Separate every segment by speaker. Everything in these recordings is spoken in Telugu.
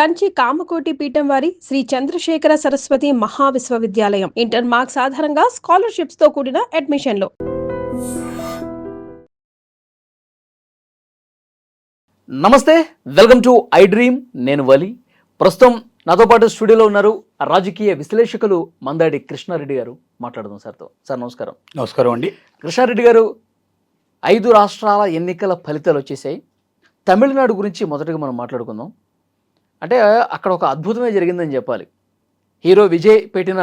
Speaker 1: కంచి కామకోటి పీఠం వారి శ్రీ చంద్రశేఖర సరస్వతి మహావిశ్వవిద్యాలయం ఇంటర్ మార్క్స్ ఆధారంగా స్కాలర్షిప్స్ తో కూడిన అడ్మిషన్లు.
Speaker 2: నమస్తే, వెల్కమ్ టు ఐ డ్రీమ్. నేను వలి. ప్రస్తుతం నాతో పాటు స్టూడియోలో ఉన్నారు రాజకీయ విశ్లేషకులు మందాడి కృష్ణారెడ్డి గారు. మాట్లాడదాం సార్తో. సార్ నమస్కారం.
Speaker 3: నమస్కారం అండి.
Speaker 2: కృష్ణారెడ్డి గారు, 5 రాష్ట్రాల ఎన్నికల ఫలితాలు వచ్చేసాయి. తమిళనాడు గురించి మొదటగా మనం మాట్లాడుకుందాం. అంటే అక్కడ ఒక అద్భుతమే జరిగిందని చెప్పాలి. హీరో విజయ్ పెట్టిన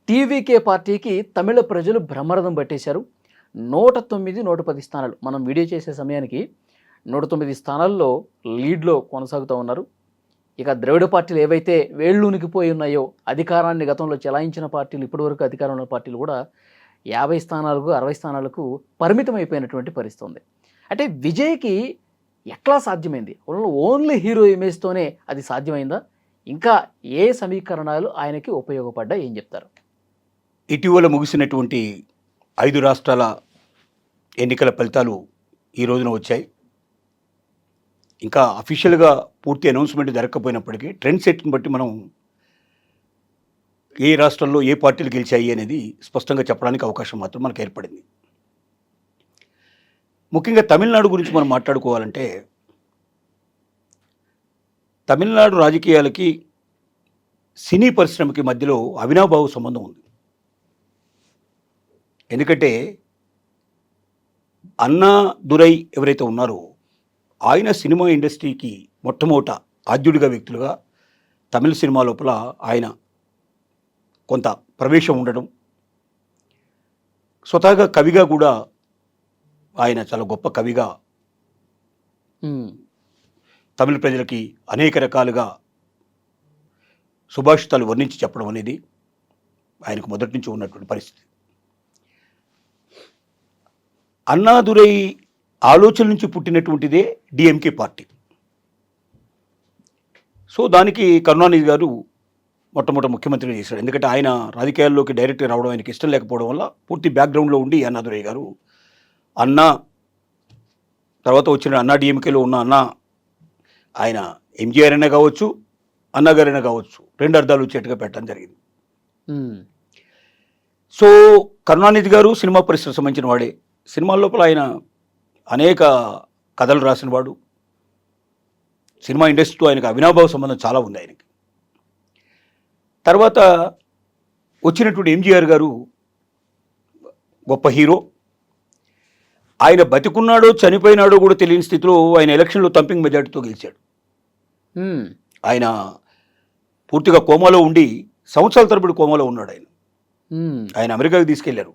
Speaker 2: టీవీకే పార్టీకి తమిళ ప్రజలు బ్రహ్మరథం పట్టేశారు. 109, 110 స్థానాలు. మనం వీడియో చేసే సమయానికి 109 స్థానాల్లో లీడ్లో కొనసాగుతూ ఉన్నారు. ఇక ద్రవిడ పార్టీలు ఏవైతే వేళ్ళూనికిపోయి ఉన్నాయో, అధికారాన్ని గతంలో చెలాయించిన పార్టీలు, ఇప్పటివరకు అధికారంలో పార్టీలు కూడా 50 స్థానాలకు 60 స్థానాలకు పరిమితం అయిపోయినటువంటి పరిస్థితి ఉంది. అంటే విజయ్కి ఎట్లా సాధ్యమైంది? ఓన్లీ హీరో ఇమేజ్తోనే అది సాధ్యమైందా? ఇంకా ఏ సమీకరణాలు ఆయనకి ఉపయోగపడ్డా ఏం చెప్తారు?
Speaker 3: ఇటీవల ముగిసినటువంటి 5 రాష్ట్రాల ఎన్నికల ఫలితాలు ఈ రోజున వచ్చాయి. ఇంకా అఫీషియల్గా పూర్తి అనౌన్స్మెంట్ జరగకపోయినప్పటికీ ట్రెండ్ సెట్ని బట్టి మనం ఏ రాష్ట్రంలో ఏ పార్టీలు గెలిచాయి అనేది స్పష్టంగా చెప్పడానికి అవకాశం మాత్రం మనకు ఏర్పడింది. ముఖ్యంగా తమిళనాడు గురించి మనం మాట్లాడుకోవాలంటే, తమిళనాడు రాజకీయాలకి సినీ పరిశ్రమకి మధ్యలో అవినాభావ సంబంధం ఉంది. ఎందుకంటే అన్నా దురై ఎవరైతే ఉన్నారో ఆయన సినిమా ఇండస్ట్రీకి మొట్టమొదట ఆద్యుడిగా వ్యక్తులుగా తమిళ సినిమా లోపల ఆయన కొంత ప్రవేశం ఉండడం, స్వతహాగా కవిగా కూడా ఆయన చాలా గొప్ప కవిగా తమిళ ప్రజలకి అనేక రకాలుగా సుభాషితాలు వర్ణించి చెప్పడం అనేది ఆయనకు మొదటి నుంచి ఉన్నటువంటి పరిస్థితి. అన్నాదురై ఆలోచన నుంచి పుట్టినటువంటిదే డిఎంకే పార్టీ. సో దానికి కరుణానిధి గారు మొట్టమొదటి ముఖ్యమంత్రిగా చేశాడు. ఎందుకంటే ఆయన రాజకీయాల్లోకి డైరెక్ట్గా రావడం ఆయనకి ఇష్టం లేకపోవడం వల్ల పూర్తి బ్యాక్గ్రౌండ్లో ఉండి అన్నాదురై గారు అన్నా, తర్వాత వచ్చిన అన్నా డిఎంకేలో ఉన్న అన్నా, ఆయన ఎంజీఆర్ అయినా కావచ్చు, అన్నగారైనా కావచ్చు, 2 అర్థాలు వచ్చేట్టుగా పెట్టడం జరిగింది. సో కరుణానిధి గారు సినిమా పరిశ్రమ సంబంధించిన వాడే. సినిమాల లోపల ఆయన అనేక కథలు రాసిన వాడు. సినిమా ఇండస్ట్రీతో ఆయనకు అవినాభావ సంబంధం చాలా ఉంది ఆయనకి. తర్వాత వచ్చినటువంటి ఎంజీఆర్ గారు గొప్ప హీరో. ఆయన బతికున్నాడో చనిపోయినాడో కూడా తెలియని స్థితిలో ఆయన ఎలక్షన్లో తంపింగ్ మెజార్టీతో గెలిచాడు. ఆయన పూర్తిగా కోమాలో ఉండి సంవత్సరాల తరబడి కోమాలో ఉన్నాడు. ఆయన అమెరికాకి తీసుకెళ్లారు,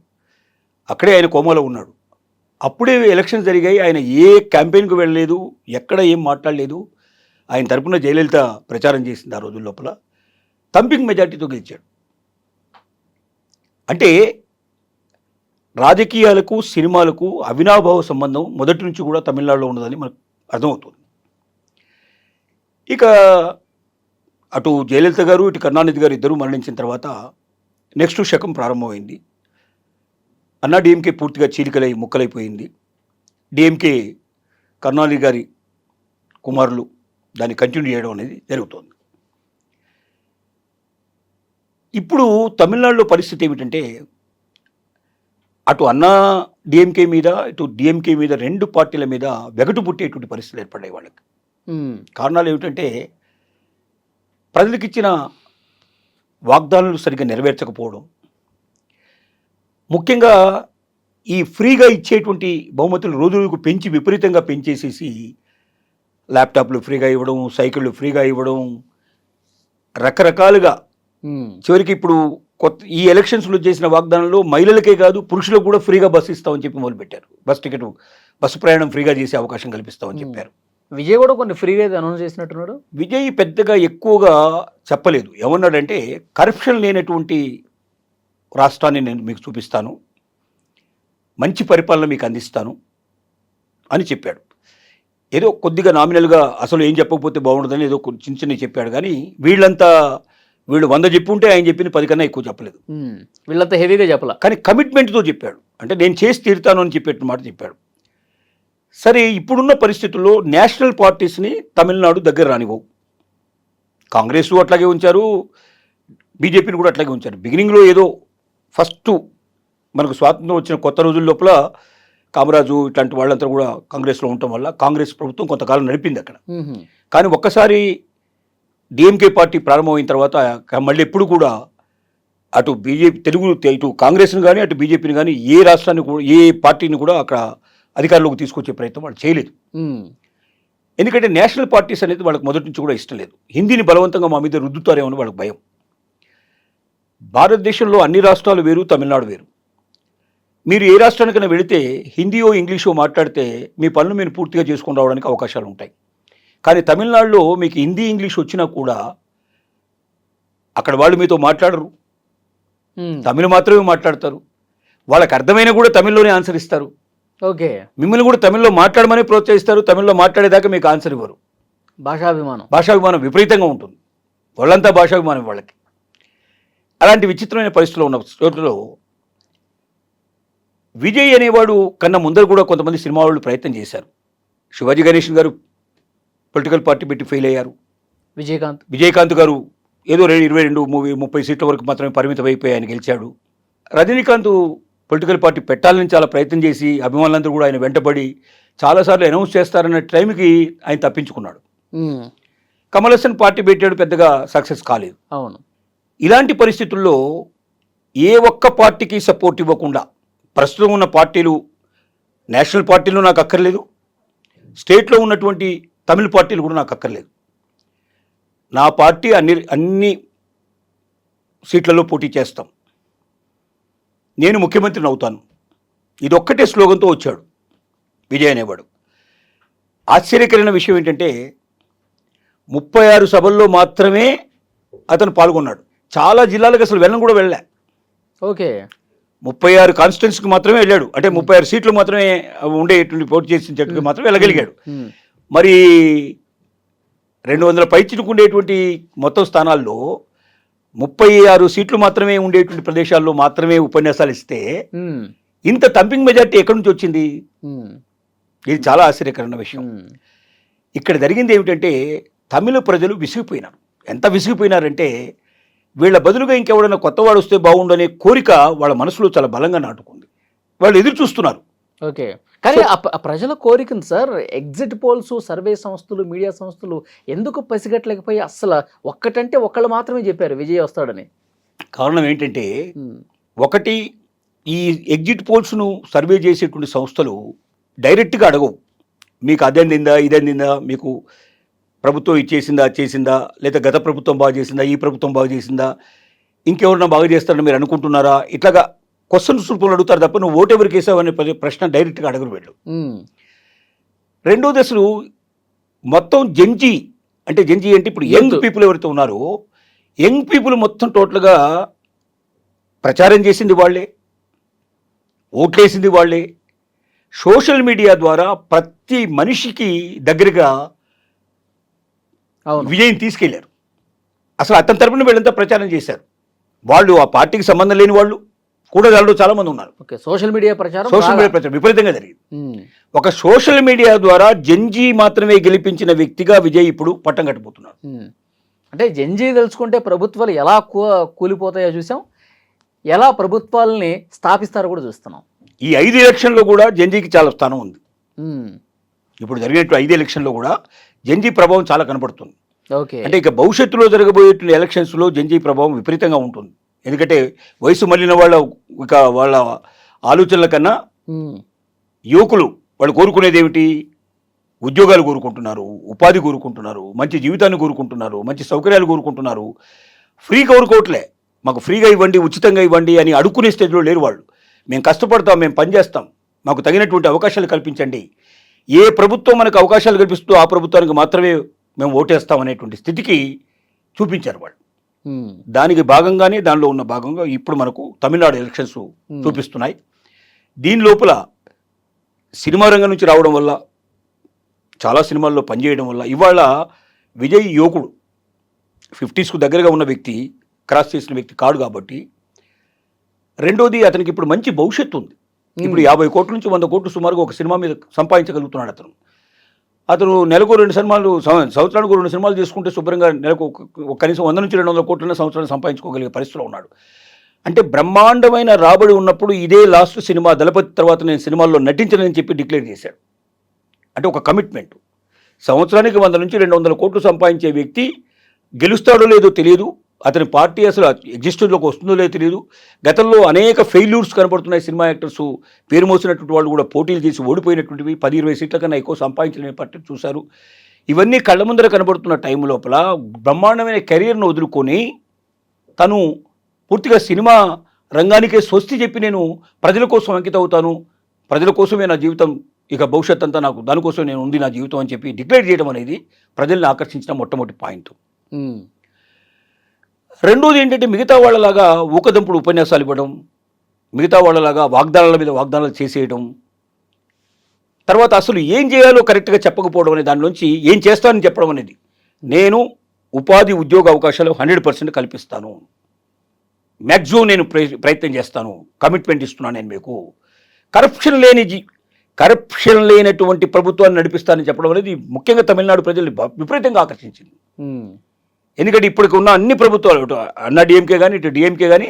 Speaker 3: అక్కడే ఆయన కోమాలో ఉన్నాడు. అప్పుడే ఎలక్షన్స్ జరిగాయి. ఆయన ఏ క్యాంపెయిన్కు వెళ్ళలేదు, ఎక్కడ ఏం మాట్లాడలేదు. ఆయన తరపున జయలలిత ప్రచారం చేసింది ఆ రోజుల లోపల. తంపింగ్ మెజార్టీతో గెలిచాడు. అంటే రాజకీయాలకు సినిమాలకు అవినాభావ సంబంధం మొదటి నుంచి కూడా తమిళనాడులో ఉన్నదని మనకు అర్థమవుతుంది. ఇక అటు జయలలిత గారు, ఇటు కరుణానిధి గారు ఇద్దరూ మరణించిన తర్వాత నెక్స్ట్ శకం ప్రారంభమైంది. అన్నా డిఎంకే పూర్తిగా చీలికలై ముక్కలైపోయింది. డిఎంకే కరుణానిధి గారి కుమారులు దాన్ని కంటిన్యూ చేయడం అనేది జరుగుతోంది. ఇప్పుడు తమిళనాడులో పరిస్థితి ఏమిటంటే, అటు అన్నా డిఎంకే మీద, ఇటు డిఎంకే మీద, 2 పార్టీల మీద వెగటు పుట్టేటువంటి పరిస్థితులు ఏర్పడ్డాయి వాళ్ళకి. కారణాలు ఏమిటంటే, ప్రజలకు ఇచ్చిన వాగ్దానాలు సరిగ్గా నెరవేర్చకపోవడం, ముఖ్యంగా ఈ ఫ్రీగా ఇచ్చేటువంటి బహుమతులు రోజులకు పెంచి విపరీతంగా పెంచేసేసి ల్యాప్టాప్లు ఫ్రీగా ఇవ్వడం, సైకిళ్ళు ఫ్రీగా ఇవ్వడం, రకరకాలుగా చివరికి ఇప్పుడు ఈ ఎలక్షన్స్లో చేసిన వాగ్దానంలో మహిళలకే కాదు పురుషులకు కూడా ఫ్రీగా బస్సు ఇస్తామని చెప్పి మొదలుపెట్టారు. బస్సు ప్రయాణం ఫ్రీగా చేసే అవకాశం కల్పిస్తామని చెప్పారు.
Speaker 2: విజయ్ కూడా కొన్ని ఫ్రీగా అనౌన్స్ చేసినట్టున్నాడు.
Speaker 3: విజయ్ పెద్దగా ఎక్కువగా చెప్పలేదు. ఏమన్నాడంటే, కరప్షన్ లేనటువంటి రాష్ట్రాన్ని నేను మీకు చూపిస్తాను, మంచి పరిపాలన మీకు అందిస్తాను అని చెప్పాడు. ఏదో కొద్దిగా నామినల్గా అసలు ఏం చెప్పకపోతే బాగుండదని ఏదో చిన్న చిన్నవి చెప్పాడు. కానీ వీళ్ళు 100 చెప్పుంటే ఆయన చెప్పింది 10 కన్నా ఎక్కువ చెప్పలేదు.
Speaker 2: వీళ్ళంతా హెవీగా చెప్పాల,
Speaker 3: కానీ కమిట్మెంట్తో చెప్పాడు. అంటే నేను చేసి తీరుతాను అని చెప్పేట మాట చెప్పాడు. సరే, ఇప్పుడున్న పరిస్థితుల్లో నేషనల్ పార్టీస్ని తమిళనాడు దగ్గర రానివ్వవు. కాంగ్రెస్ అట్లాగే ఉంచారు, బీజేపీని కూడా అట్లాగే ఉంచారు. బిగినింగ్లో ఏదో ఫస్ట్ మనకు స్వాతంత్రం వచ్చిన కొత్త రోజుల లోపల కామరాజు ఇట్లాంటి వాళ్ళంతా కూడా కాంగ్రెస్లో ఉండటం వల్ల కాంగ్రెస్ ప్రభుత్వం కొంతకాలం నడిపింది అక్కడ. కానీ ఒక్కసారి డిఎంకే పార్టీ ప్రారంభమైన తర్వాత మళ్ళీ ఎప్పుడు కూడా అటు బీజేపీ ఇటు కాంగ్రెస్ని కానీ అటు బీజేపీని కానీ ఏ రాష్ట్రాన్ని కూడా ఏ పార్టీని కూడా అక్కడ అధికారంలోకి తీసుకొచ్చే ప్రయత్నం వాళ్ళు చేయలేదు. ఎందుకంటే నేషనల్ పార్టీస్ అనేది వాళ్ళకి మొదటి నుంచి కూడా ఇష్టం లేదు. హిందీని బలవంతంగా మా మీద రుద్దుతారేమో అని వాళ్ళకి భయం. భారతదేశంలో అన్ని రాష్ట్రాలు వేరు, తమిళనాడు వేరు. మీరు ఏ రాష్ట్రానికైనా వెళితే హిందీయో ఇంగ్లీషో మాట్లాడితే మీ పనులు మీరు పూర్తిగా చేసుకొని రావడానికి అవకాశాలు ఉంటాయి. కానీ తమిళనాడులో మీకు హిందీ ఇంగ్లీష్ వచ్చినా కూడా అక్కడ వాళ్ళు మీతో మాట్లాడరు, తమిళ మాత్రమే మాట్లాడతారు. వాళ్ళకి అర్థమైనా కూడా తమిళ్లోనే ఆన్సర్ ఇస్తారు.
Speaker 2: ఓకే,
Speaker 3: మిమ్మల్ని కూడా తమిళ్లో మాట్లాడమని ప్రోత్సహిస్తారు. తమిళ్లో మాట్లాడేదాకా మీకు ఆన్సర్ ఇవ్వరు. భాషాభిమానం విపరీతంగా ఉంటుంది. వాళ్ళంతా భాషాభిమానం వాళ్ళకి. అలాంటి విచిత్రమైన పరిస్థితుల్లో ఉన్న చోట్లలో విజయ్ అనేవాడు కన్నా ముందర కూడా కొంతమంది సినిమా వాళ్ళు ప్రయత్నం చేశారు. శివాజీ గణేషన్ గారు పొలిటికల్ పార్టీ పెట్టి ఫెయిల్ అయ్యారు. విజయకాంత్ గారు ఏదో 22-30 సీట్ల వరకు మాత్రమే పరిమితం అయిపోయి ఆయన గెలిచాడు. రజనీకాంత్ పొలిటికల్ పార్టీ పెట్టాలని చాలా ప్రయత్నం చేసి అభిమానులందరూ కూడా ఆయన వెంటబడి చాలాసార్లు అనౌన్స్ చేస్తారన్న టైంకి ఆయన తప్పించుకున్నాడు. కమల్ హాసన్ పార్టీ పెట్టాడు, పెద్దగా సక్సెస్ కాలేదు.
Speaker 2: అవును.
Speaker 3: ఇలాంటి పరిస్థితుల్లో ఏ ఒక్క పార్టీకి సపోర్ట్ ఇవ్వకుండా ప్రస్తుతం ఉన్న పార్టీలు, నేషనల్ పార్టీలు నాకు అక్కర్లేదు, స్టేట్లో ఉన్నటువంటి తమిళ పార్టీలు కూడా నాకు అక్కర్లేదు, నా పార్టీ అన్ని సీట్లలో పోటీ చేస్తాం, నేను ముఖ్యమంత్రిని అవుతాను, ఇదొక్కటే స్లోగన్తో వచ్చాడు విజయ్ అనేవాడు. ఆశ్చర్యకరమైన విషయం ఏంటంటే 36 సభల్లో మాత్రమే అతను పాల్గొన్నాడు. చాలా జిల్లాలకు అసలు కూడా వెళ్ళలే.
Speaker 2: ఓకే, 36
Speaker 3: కాన్స్టిట్యున్సీకి మాత్రమే వెళ్ళాడు. అంటే 36 సీట్లు మాత్రమే ఉండేటువంటి పోటీ చేసిన చెట్టుకి మాత్రమే వెళ్ళగలిగాడు. మరి 200 పైచిలకు ఉండేటువంటి మొత్తం స్థానాల్లో 36 సీట్లు మాత్రమే ఉండేటువంటి ప్రదేశాల్లో మాత్రమే ఉపన్యాసాలు ఇస్తే ఇంత తంపింగ్ మెజార్టీ ఎక్కడి నుంచి వచ్చింది? ఇది చాలా ఆశ్చర్యకరమైన విషయం. ఇక్కడ జరిగింది ఏమిటంటే తమిళ ప్రజలు విసిగిపోయినారు. ఎంత విసిగిపోయినారంటే వీళ్ళ బదులుగా ఇంకెవడన్నా కొత్తవాడు వస్తే బాగుండనే కోరిక వాళ్ళ మనసులో చాలా బలంగా నాటుకుంది. వాళ్ళు ఎదురు చూస్తున్నారు.
Speaker 2: ఓకే, కానీ ఆ ప్రజల కోరికను సార్ ఎగ్జిట్ పోల్స్, సర్వే సంస్థలు, మీడియా సంస్థలు ఎందుకు పసిగట్టలేకపోయి అసలు ఒక్కటంటే ఒక్కళ్ళు మాత్రమే చెప్పారు విజయ్ వస్తాడని?
Speaker 3: కారణం ఏంటంటే ఒకటి, ఈ ఎగ్జిట్ పోల్స్ను సర్వే చేసేటువంటి సంస్థలు డైరెక్ట్గా అడగవు మీకు అదందిందా ఇదందిందా, మీకు ప్రభుత్వం ఇచ్చేసిందా చేసిందా, లేదా గత ప్రభుత్వం బాగా చేసిందా, ఈ ప్రభుత్వం బాగా చేసిందా, ఇంకెవరన్నా బాగా చేస్తారని మీరు అనుకుంటున్నారా, ఇట్లాగా క్వశ్చన్స్ రూపంలో అడుగుతారు తప్ప నువ్వు ఓటు ఎవరికి వేసావు అనే ప్రశ్న డైరెక్ట్గా అడగరు వీళ్ళు. రెండో దశలు మొత్తం జెన్జీ అంటే ఇప్పుడు యంగ్ పీపుల్ ఎవరైతే ఉన్నారో యంగ్ పీపుల్ మొత్తం టోటల్గా ప్రచారం చేసింది వాళ్ళే, ఓట్లేసింది వాళ్ళే. సోషల్ మీడియా ద్వారా ప్రతి మనిషికి దగ్గరగా విజయం తీసుకెళ్లారు. అసలు అతని తరపున వీళ్ళంతా ప్రచారం చేశారు. వాళ్ళు ఆ పార్టీకి సంబంధం లేని వాళ్ళు కూడా దాంట్లో చాలా మంది ఉన్నారు.
Speaker 2: సోషల్ మీడియా ప్రచారం
Speaker 3: విపరీతంగా జరిగింది. ఒక సోషల్ మీడియా ద్వారా జెన్జీ మాత్రమే గెలిపించిన వ్యక్తిగా విజయ్ ఇప్పుడు పట్టం కట్టబోతున్నారు.
Speaker 2: అంటే జెన్జీ తెలుసుకుంటే ప్రభుత్వాలు ఎలా కూలిపోతాయో చూసాం, ఎలా ప్రభుత్వాలని స్థాపిస్తారో కూడా చూస్తున్నాం.
Speaker 3: ఈ 5 ఎలక్షన్లో కూడా జెన్జీకి చాలా స్థానం ఉంది. ఇప్పుడు జరిగినట్టు 5 ఎలక్షన్లో కూడా జెన్జీ ప్రభావం చాలా కనపడుతుంది. అంటే ఇక భవిష్యత్తులో జరగబోయేటువంటి ఎలక్షన్స్లో జెన్జీ ప్రభావం విపరీతంగా ఉంటుంది. ఎందుకంటే వయసు మళ్ళిన వాళ్ళ ఆలోచనల కన్నా యువకులు వాళ్ళు కోరుకునేది ఏమిటి? ఉద్యోగాలు కోరుకుంటున్నారు, ఉపాధి కోరుకుంటున్నారు, మంచి జీవితాన్ని కోరుకుంటున్నారు, మంచి సౌకర్యాలు కోరుకుంటున్నారు. ఫ్రీ కోరుకోవట్లే, మాకు ఫ్రీగా ఇవ్వండి, ఉచితంగా ఇవ్వండి అని అడుక్కునే స్టేజ్లో లేరు వాళ్ళు. మేము కష్టపడతాం, మేము పనిచేస్తాం, మాకు తగినటువంటి అవకాశాలు కల్పించండి, ఏ ప్రభుత్వం మనకు అవకాశాలు కల్పిస్తుందో ఆ ప్రభుత్వానికి మాత్రమే మేము ఓటేస్తాం అనేటువంటి స్థితికి చూపించారు వాళ్ళు. దానికి భాగంగానే దానిలో ఉన్న భాగంగా ఇప్పుడు మనకు తమిళనాడు ఎలక్షన్స్ చూపిస్తున్నాయి. దీని లోపల సినిమా రంగం నుంచి రావడం వల్ల, చాలా సినిమాల్లో పనిచేయడం వల్ల ఇవాళ విజయ్ యువకుడు 50స్కు దగ్గరగా ఉన్న వ్యక్తి, క్రాస్ చేసిన వ్యక్తి కాడు కాబట్టి. రెండోది అతనికి ఇప్పుడు మంచి భవిష్యత్తు ఉంది. ఇప్పుడు 50 కోట్ల నుంచి 100 కోట్లు సుమారుగా ఒక సినిమా మీద సంపాదించగలుగుతున్నాడు అతను. అతను నెలకు 2 సినిమాలు సంవత్సరానికి 2 సినిమాలు చేసుకుంటే శుభ్రంగా నెలకు కనీసం 100 నుంచి 200 కోట్లైనా సంవత్సరాలు సంపాదించుకోగలిగే పరిస్థితిలో ఉన్నాడు. అంటే బ్రహ్మాండమైన రాబడి ఉన్నప్పుడు ఇదే లాస్ట్ సినిమా దళపతి తర్వాత నేను సినిమాల్లో నటించనని చెప్పి డిక్లేర్ చేశాడు. అంటే ఒక కమిట్మెంట్. సంవత్సరానికి 100 నుంచి 200 కోట్లు సంపాదించే వ్యక్తి గెలుస్తాడో లేదో తెలియదు. అతని పార్టీ అసలు ఎగ్జిస్టెన్స్లోకి వస్తుందో లేదో తెలియదు. గతంలో అనేక ఫెయిల్యూర్స్ కనబడుతున్నాయి. సినిమా యాక్టర్స్ పేరు మోసినటువంటి వాళ్ళు కూడా పోటీలు చేసి ఓడిపోయినటువంటివి 10-20 సీట్ల కన్నా ఎక్కువ సంపాదించలేని పట్టి చూశారు. ఇవన్నీ కళ్ళ ముందర కనబడుతున్న టైం లోపల బ్రహ్మాండమైన కెరీర్ను వదులుకొని తను పూర్తిగా సినిమా రంగానికే స్వస్తి చెప్పి నేను ప్రజల కోసం అంకితం అవుతాను, ప్రజల కోసమే నా జీవితం, ఇక భవిష్యత్ అంతా నాకు దానికోసం నేను ఉంది నా జీవితం అని చెప్పి డిక్లేర్ చేయడం అనేది ప్రజల్ని ఆకర్షించిన మొట్టమొదటి పాయింట్. రెండోది ఏంటంటే మిగతా వాళ్ళలాగా ఊకదంపుడు ఉపన్యాసాలు ఇవ్వడం, మిగతా వాళ్ళలాగా వాగ్దానాల మీద వాగ్దానాలు చేసేయడం, తర్వాత అసలు ఏం చేయాలో కరెక్ట్గా చెప్పకపోవడం అనే దానిలోంచి ఏం చేస్తానని చెప్పడం అనేది. నేను ఉపాధి ఉద్యోగ అవకాశాలు 100% కల్పిస్తాను, మ్యాక్సిమం నేను ప్రయత్నం చేస్తాను, కమిట్మెంట్ ఇస్తున్నాను నేను మీకు, కరప్షన్ లేనటువంటి ప్రభుత్వాన్ని నడిపిస్తానని చెప్పడం అనేది ముఖ్యంగా తమిళనాడు ప్రజల్ని విపరీతంగా ఆకర్షించింది. ఎందుకంటే ఇప్పటికి ఉన్న అన్ని ప్రభుత్వాలు అన్నా డిఎంకే కానీ ఇటు డిఎంకే కానీ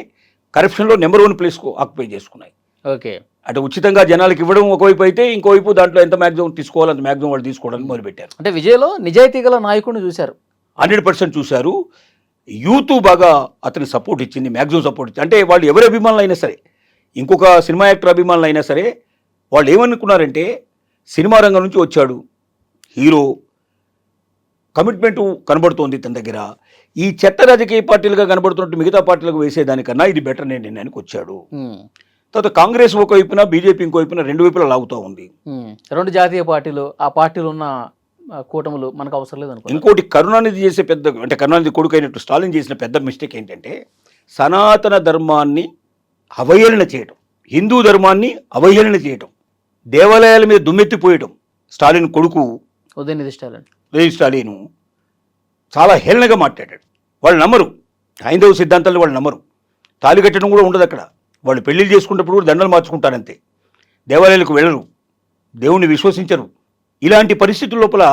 Speaker 3: కరప్షన్లో నెంబర్ 1 ప్లేస్ ఆక్యుపై చేసుకున్నాయి.
Speaker 2: ఓకే,
Speaker 3: అటు ఉచితంగా జనాలకు ఇవ్వడం ఒకవైపు అయితే, ఇంకోవైపు దాంట్లో ఎంత మ్యాక్సిమం తీసుకోవాలో అంత మ్యాక్సిమం వాళ్ళు తీసుకోవడానికి మొదలుపెట్టారు.
Speaker 2: అంటే విజయ్లో నిజాయితీ గల నాయకుడిని చూశారు,
Speaker 3: 100% చూశారు. యూత్ బాగా అతని సపోర్ట్ ఇచ్చింది, మ్యాక్సిమం సపోర్ట్ ఇచ్చింది. అంటే వాళ్ళు ఎవరి అభిమానులు అయినా సరే, ఇంకొక సినిమా యాక్టర్ అభిమానులు అయినా సరే, వాళ్ళు ఏమనుకున్నారంటే సినిమా రంగం నుంచి వచ్చాడు హీరో, కమిట్మెంట్ కనబడుతోంది తన దగ్గర, ఈ చెత్త రాజకీయ పార్టీలుగా కనబడుతున్నట్టు మిగతా పార్టీలకు వేసేదానికన్నా ఇది బెటర్ నేను నిర్ణయానికి వచ్చాడు. తర్వాత కాంగ్రెస్ ఒకవైపున బీజేపీ ఇంకోవైపున రెండు వైపులా లాగుతూ ఉంది.
Speaker 2: 2 జాతీయ పార్టీలు, ఆ పార్టీలు ఉన్న కూటములు మనకు అవసరం లేదు అనుకో.
Speaker 3: ఇంకోటి కరుణానిధి చేసే పెద్ద, అంటే కరుణానిధి కొడుకైనట్టు స్టాలిన్ చేసిన పెద్ద మిస్టేక్ ఏంటంటే సనాతన ధర్మాన్ని అవహేళన చేయటం, హిందూ ధర్మాన్ని అవహేళన చేయటం, దేవాలయాల మీద దుమ్మెత్తిపోయటం. స్టాలిన్ కొడుకు
Speaker 2: ఉదయనిధి స్టాలిన్
Speaker 3: చాలా హేళనగా మాట్లాడాడు. వాళ్ళు నమ్మరు, హైందవ సిద్ధాంతాలు వాళ్ళు నమ్మరు, తాళి కట్టడం కూడా ఉండదు అక్కడ. వాళ్ళు పెళ్లిళ్ళు చేసుకున్నప్పుడు కూడా దండలు మార్చుకుంటారంతే, దేవాలయాలకు వెళ్ళరు, దేవుణ్ణి విశ్వసించరు. ఇలాంటి పరిస్థితుల లోపల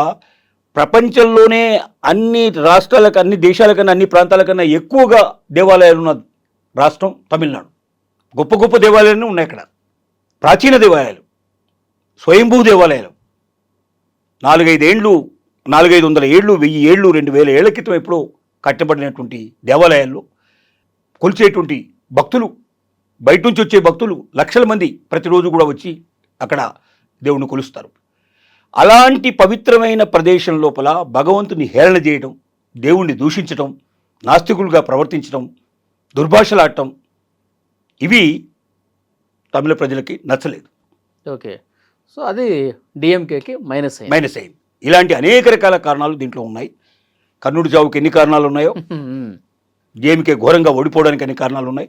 Speaker 3: ప్రపంచంలోనే అన్ని రాష్ట్రాలకు, అన్ని దేశాలకన్నా, అన్ని ప్రాంతాలకన్నా ఎక్కువగా దేవాలయాలు ఉన్న రాష్ట్రం తమిళనాడు. గొప్ప గొప్ప దేవాలయాలు ఉన్నాయి అక్కడ, ప్రాచీన దేవాలయాలు, స్వయంభూ దేవాలయాలు, 400 ఏళ్ళు, 400-500 ఏళ్ళు, 1000 ఏళ్ళు, 2000 ఏళ్ల క్రితం ఎప్పుడో కట్టబడినటువంటి దేవాలయాల్లో కొలిచేటువంటి భక్తులు, బయట నుంచి వచ్చే భక్తులు లక్షల మంది ప్రతిరోజు కూడా వచ్చి అక్కడ దేవుణ్ణి కొలుస్తారు. అలాంటి పవిత్రమైన ప్రదేశం లోపల భగవంతుని హేళన చేయడం, దేవుణ్ణి దూషించడం, నాస్తికులుగా ప్రవర్తించడం, దుర్భాషలాడటం, ఇవి తమిళ ప్రజలకి నచ్చలేదు.
Speaker 2: ఓకే, సో అది డిఎంకేకి మైనస్
Speaker 3: అయింది. ఇలాంటి అనేక రకాల కారణాలు దీంట్లో ఉన్నాయి. కర్ణుడి చావుకి ఎన్ని కారణాలు ఉన్నాయో డిఎంకే ఘోరంగా ఓడిపోవడానికి అన్ని కారణాలు ఉన్నాయి.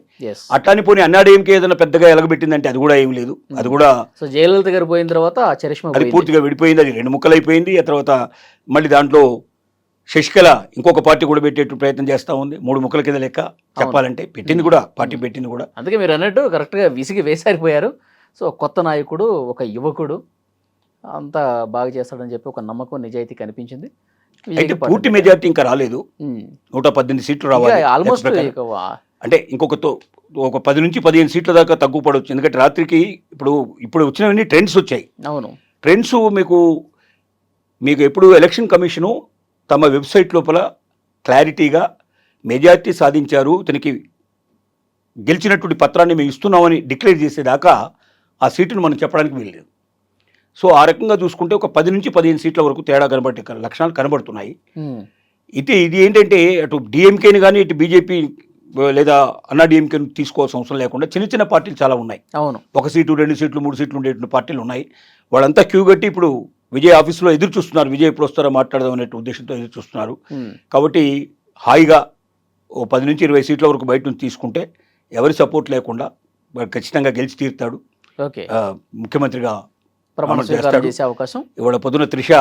Speaker 3: అట్లాని పోనీ అన్నా డిఎంకే ఏదైనా పెద్దగా ఎలగబెట్టిందంటే అది కూడా ఏం లేదు. అది కూడా
Speaker 2: సో జయలలిత గారు పోయిన తర్వాత
Speaker 3: అది పూర్తిగా విడిపోయింది, అది 2 ముక్కలు అయిపోయింది. ఆ తర్వాత మళ్ళీ దాంట్లో శశికళ ఇంకొక పార్టీ కూడా పెట్టేట్టు ప్రయత్నం చేస్తూ ఉంది. 3 ముక్కల కింద లెక్క చెప్పాలంటే పెట్టింది కూడా, పార్టీ పెట్టింది కూడా.
Speaker 2: అందుకే మీరు అన్నట్టు కరెక్ట్గా విసిగి వేసారిపోయారు. సో కొత్త నాయకుడు, ఒక యువకుడు అంతా బాగా చేస్తాడని చెప్పి ఒక నమ్మకం, నిజాయితీ కనిపించింది.
Speaker 3: అయితే పూర్తి మెజార్టీ ఇంకా రాలేదు, 118 సీట్లు రావాలి
Speaker 2: ఆల్మోస్ట్.
Speaker 3: అంటే ఇంకొకతో ఒక 10 నుంచి 15 సీట్ల దాకా తగ్గుపడవచ్చు. ఎందుకంటే రాత్రికి ఇప్పుడు వచ్చినవన్నీ ట్రెండ్స్ వచ్చాయి.
Speaker 2: అవును,
Speaker 3: ట్రెండ్స్ మీకు ఎప్పుడు ఎలక్షన్ కమిషను తమ వెబ్సైట్ లోపల క్లారిటీగా మెజార్టీ సాధించారు, తనకి గెలిచినటువంటి పత్రాన్ని మేము ఇస్తున్నామని డిక్లేర్ చేసేదాకా ఆ సీటును మనం చెప్పడానికి వీల్లేదు. సో ఆ రకంగా చూసుకుంటే ఒక 10 నుంచి 15 సీట్ల వరకు తేడా కనబడే లక్షణాలు కనబడుతున్నాయి. ఇది ఏంటంటే అటు డిఎంకేని కానీ ఇటు బీజేపీ లేదా అన్నా డిఎంకేని తీసుకోవాల్సిన అవసరం లేకుండా చిన్న చిన్న పార్టీలు చాలా ఉన్నాయి.
Speaker 2: అవును,
Speaker 3: 1 సీటు, 2 సీట్లు, 3 సీట్లు ఉండేటువంటి పార్టీలు ఉన్నాయి. వాళ్ళంతా క్యూ కట్టి ఇప్పుడు విజయ్ ఆఫీసులో ఎదురు చూస్తున్నారు. విజయ్ ఎప్పుడు వస్తారో మాట్లాడదాం అనే ఉద్దేశంతో ఎదురు చూస్తున్నారు. కాబట్టి హాయిగా ఓ 10 నుంచి 20 సీట్ల వరకు బయట నుంచి తీసుకుంటే ఎవరి సపోర్ట్ లేకుండా ఖచ్చితంగా గెలిచి తీరుతాడు, ముఖ్యమంత్రిగా
Speaker 2: ప్రమాణ స్వీకారం చేసే అవకాశం.
Speaker 3: ఇవాళ పొద్దున త్రిష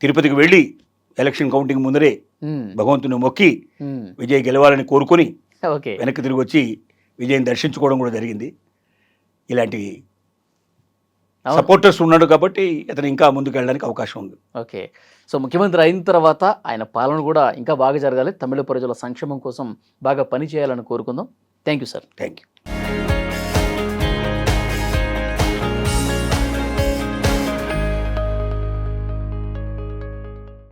Speaker 3: తిరుపతికి వెళ్ళి ఎలక్షన్ కౌంటింగ్ ముందరే భగవంతుని మొక్కి విజయ్ గెలవాలని కోరుకొని వెనక్కి తిరిగి వచ్చి విజయ్ని దర్శించుకోవడం కూడా జరిగింది. ఇలాంటివి సపోర్టర్స్ ఉన్నాడు కాబట్టి అతను ఇంకా ముందుకు వెళ్ళడానికి అవకాశం ఉంది.
Speaker 2: ఓకే. సో ముఖ్యమంత్రి అయిన తర్వాత ఆయన పాలన కూడా ఇంకా బాగా జరగాలి, తమిళ ప్రజల సంక్షేమం కోసం బాగా పని చేయాలని కోరుకుందాం. Thank you sir.
Speaker 3: Thank you.